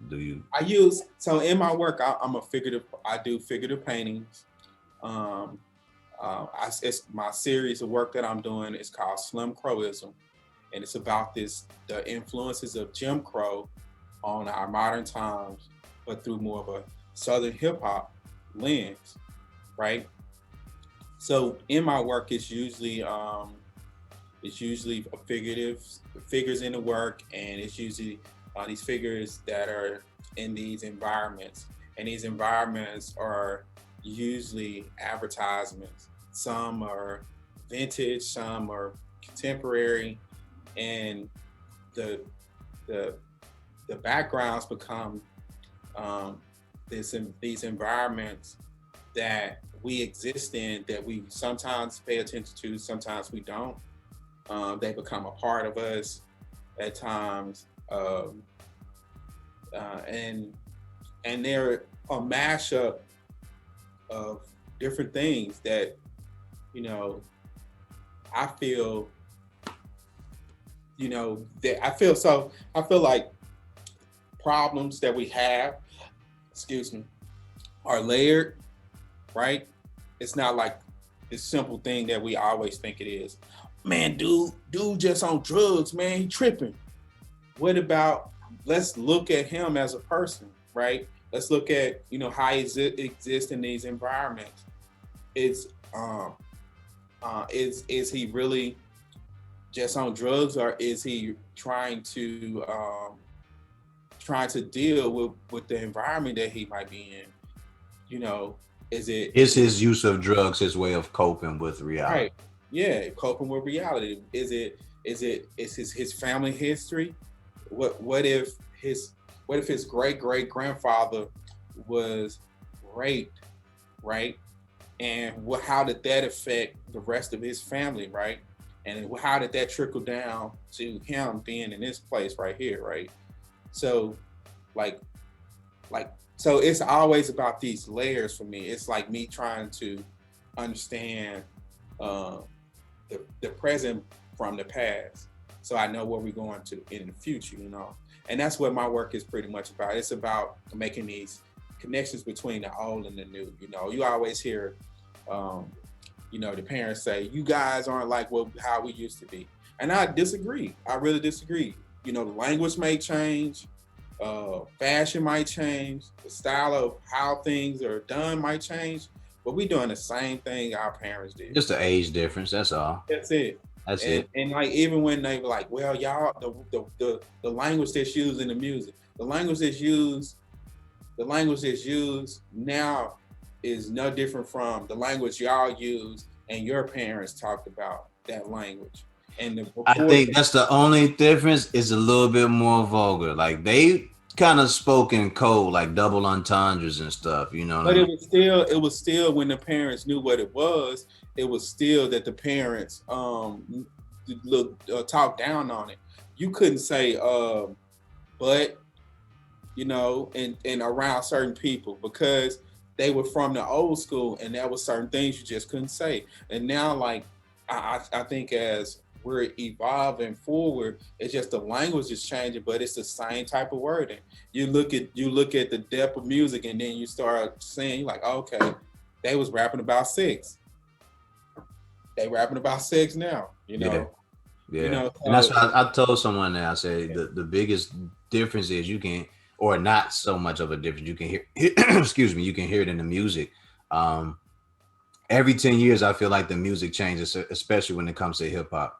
Do you? So in my work, I do figurative paintings. Um, it's my series of work that I'm doing is called Slim Crowism, and it's about the influences of Jim Crow on our modern times, but through more of a Southern hip hop lens, right? So in my work, it's usually a figurative figures in the work, and it's usually these figures that are in these environments, and these environments are usually advertisements. Some are vintage, some are contemporary, and the the the backgrounds become um, these environments that we exist in that we sometimes pay attention to, sometimes we don't. They become a part of us at times, and they're a mashup of different things that you know I feel that I feel like problems that we have, excuse me, are layered, right? It's not like this simple thing that we always think it is. Man, dude just on drugs, man, he tripping. What about let's look at him as a person, right? Let's look at how he exists in these environments. It's is he really just on drugs, or is he trying to deal with the environment that he might be in? You know, is it Is his use of drugs his way of coping with reality? right? Yeah, coping with reality. Is his family history? What if his great grandfather was raped, right? And how did that affect the rest of his family, right? And how did that trickle down to him being in this place right here, right? So, like, so it's always about these layers for me. It's like me trying to understand uh, the present from the past, so I know where we're going to in the future. And that's what my work is pretty much about. It's about making these connections between the old and the new. You always hear, the parents say, "You guys aren't like how we used to be," and I disagree. I really disagree. The language may change, fashion might change, the style of how things are done might change, but we doing the same thing our parents did. Just the age difference. That's all. That's it. That's And it. and like even when they were like, well, y'all, the language that's used in the music, the language that's used now is no different from the language y'all use and your parents talked about that language. And I before think that, that's the only difference. Is a little bit more vulgar. Like they kind of spoke in code, like double entendres and stuff. You know what I but mean? it was still when the parents knew what it was still that the parents look talk down on it. You couldn't say but and around certain people because they were from the old school and there were certain things you just couldn't say. And now, like, I think as we're evolving forward, it's just the language is changing, but it's the same type of wording. You look at the depth of music, and then you start saying, like, okay, they was rapping about sex. They rapping about sex now. Yeah, yeah. And that's So what I told someone that I said the biggest difference is you can, or not so much of a difference. You can hear, excuse me, you can hear it in the music. Um, every 10 years, I feel like the music changes, especially when it comes to hip hop.